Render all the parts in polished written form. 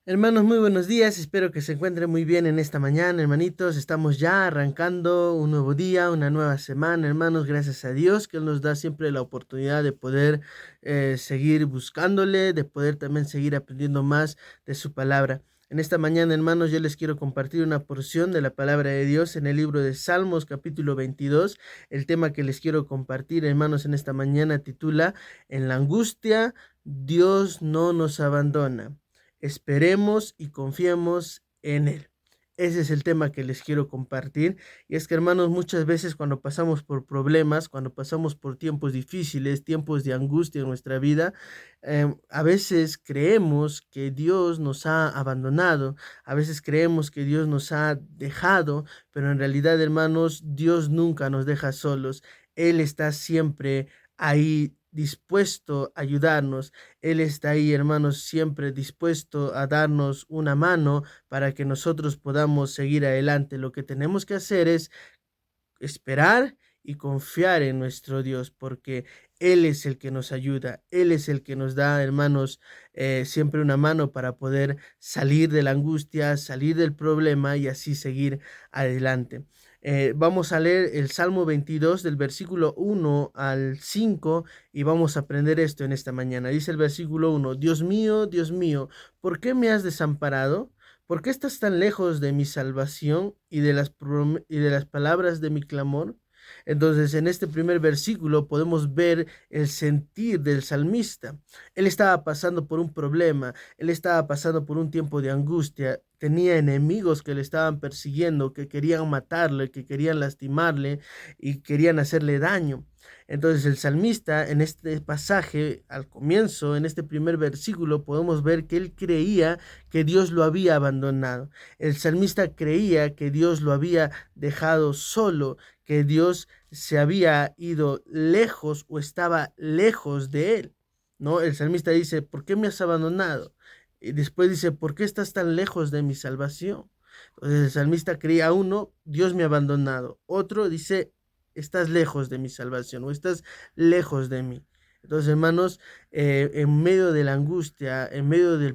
Hermanos, muy buenos días. Espero que se encuentren muy bien en esta mañana, hermanitos. Estamos ya arrancando un nuevo día, una nueva semana, hermanos. Gracias a Dios que Él nos da siempre la oportunidad de poder seguir buscándole, de poder también seguir aprendiendo más de su palabra. En esta mañana, hermanos, yo les quiero compartir una porción de la palabra de Dios en el libro de Salmos, capítulo 22. El tema que les quiero compartir, hermanos, en esta mañana titula En la angustia, Dios no nos abandona. Esperemos y confiemos en Él. Ese es el tema que les quiero compartir. Y es que, hermanos, muchas veces cuando pasamos por problemas, cuando pasamos por tiempos difíciles, tiempos de angustia en nuestra vida, a veces creemos que Dios nos ha abandonado, a veces creemos que Dios nos ha dejado, pero en realidad, hermanos, Dios nunca nos deja solos. Él está siempre ahí dispuesto a ayudarnos. Él está ahí, hermanos, siempre dispuesto a darnos una mano para que nosotros podamos seguir adelante. Lo que tenemos que hacer es esperar y confiar en nuestro Dios, porque Él es el que nos ayuda, Él es el que nos da, hermanos, siempre una mano para poder salir de la angustia, salir del problema y así seguir adelante. Vamos a leer el Salmo 22 del versículo 1 al 5 y vamos a aprender esto en esta mañana. Dice el versículo 1, Dios mío, ¿por qué me has desamparado? ¿Por qué estás tan lejos de mi salvación y de las palabras de mi clamor? Entonces, en este primer versículo podemos ver el sentir del salmista. Él estaba pasando por un problema, él estaba pasando por un tiempo de angustia, tenía enemigos que le estaban persiguiendo, que querían matarle, que querían lastimarle y querían hacerle daño. Entonces el salmista en este pasaje, al comienzo, en este primer versículo, podemos ver que él creía que Dios lo había abandonado. El salmista creía que Dios lo había dejado solo, que Dios se había ido lejos o estaba lejos de él. ¿No? El salmista dice, ¿por qué me has abandonado? Y después dice, ¿por qué estás tan lejos de mi salvación? Entonces el salmista creía, uno, Dios me ha abandonado. Otro dice, estás lejos de mi salvación o estás lejos de mí. Entonces, hermanos, en medio de la angustia, en medio de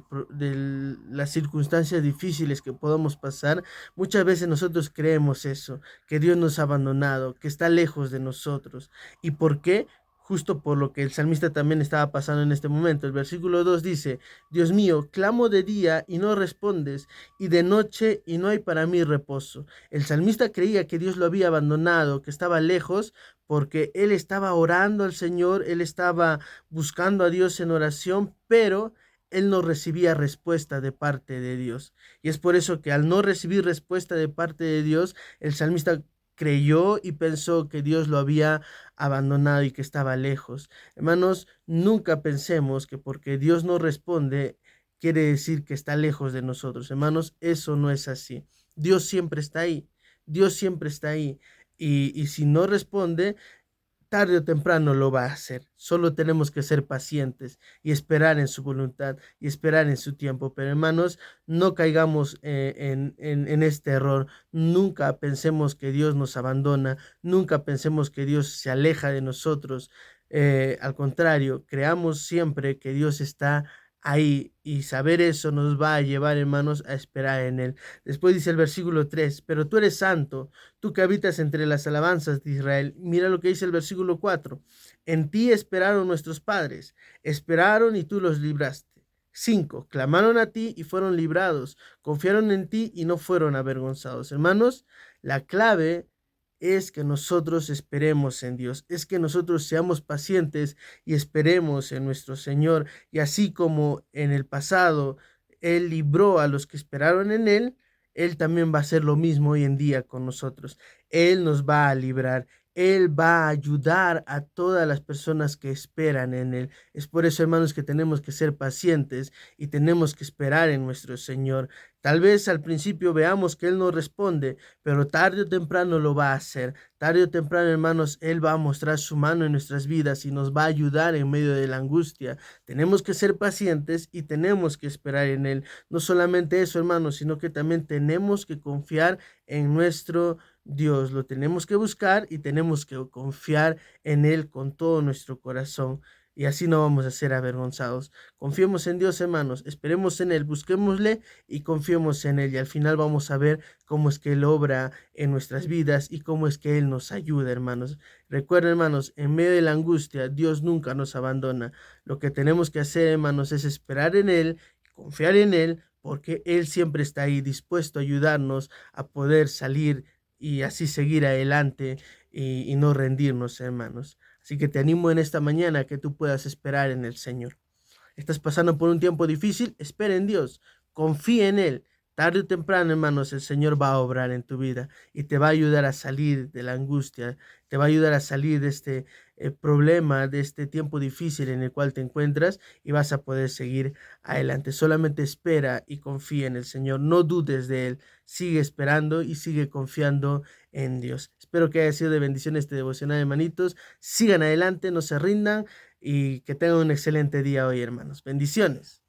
las circunstancias difíciles que podamos pasar, muchas veces nosotros creemos eso, que Dios nos ha abandonado, que está lejos de nosotros. ¿Y por qué? Justo por lo que el salmista también estaba pasando en este momento. El versículo 2 dice, Dios mío, clamo de día y no respondes, y de noche y no hay para mí reposo. El salmista creía que Dios lo había abandonado, que estaba lejos, porque él estaba orando al Señor, él estaba buscando a Dios en oración, pero él no recibía respuesta de parte de Dios. Y es por eso que al no recibir respuesta de parte de Dios, el salmista creyó y pensó que Dios lo había abandonado y que estaba lejos. Hermanos, nunca pensemos que porque Dios no responde, quiere decir que está lejos de nosotros. Hermanos, eso no es así. Dios siempre está ahí. Dios siempre está ahí. Y si no responde, tarde o temprano lo va a hacer. Solo tenemos que ser pacientes y esperar en su voluntad y esperar en su tiempo. Pero hermanos, no caigamos en este error. Nunca pensemos que Dios nos abandona. Nunca pensemos que Dios se aleja de nosotros. Al contrario, creamos siempre que Dios está ahí y saber eso nos va a llevar, hermanos, a esperar en Él. Después dice el versículo 3, pero tú eres santo, tú que habitas entre las alabanzas de Israel. Mira lo que dice el versículo 4. En ti esperaron nuestros padres, esperaron y tú los libraste. 5. Clamaron a ti y fueron librados, confiaron en ti y no fueron avergonzados. Hermanos, la clave es que nosotros esperemos en Dios, es que nosotros seamos pacientes y esperemos en nuestro Señor. Y así como en el pasado Él libró a los que esperaron en Él, Él también va a hacer lo mismo hoy en día con nosotros. Él nos va a librar. Él va a ayudar a todas las personas que esperan en Él. Es por eso, hermanos, que tenemos que ser pacientes y tenemos que esperar en nuestro Señor. Tal vez al principio veamos que Él no responde, pero tarde o temprano lo va a hacer. Tarde o temprano, hermanos, Él va a mostrar su mano en nuestras vidas y nos va a ayudar en medio de la angustia. Tenemos que ser pacientes y tenemos que esperar en Él. No solamente eso, hermanos, sino que también tenemos que confiar en nuestro Dios. Lo tenemos que buscar y tenemos que confiar en Él con todo nuestro corazón. y así no vamos a ser avergonzados. Confiemos en Dios, hermanos, esperemos en Él, busquémosle y confiemos en Él, y al final vamos a ver cómo es que Él obra en nuestras vidas y cómo es que Él nos ayuda, hermanos. Recuerden, hermanos, en medio de la angustia, Dios nunca nos abandona. Lo que tenemos que hacer, hermanos, es esperar en Él, confiar en Él, porque Él siempre está ahí dispuesto a ayudarnos a poder salir y así seguir adelante y no rendirnos, hermanos. Así que te animo en esta mañana a que tú puedas esperar en el Señor. Estás pasando por un tiempo difícil, espera en Dios, confía en Él. Tarde o temprano, hermanos, el Señor va a obrar en tu vida y te va a ayudar a salir de la angustia, te va a ayudar a salir de este problema, de este tiempo difícil en el cual te encuentras, y vas a poder seguir adelante. Solamente espera y confía en el Señor, no dudes de Él, sigue esperando y sigue confiando en Dios. Espero que haya sido de bendición este devocional, hermanitos. Sigan adelante, no se rindan y que tengan un excelente día hoy, hermanos. Bendiciones.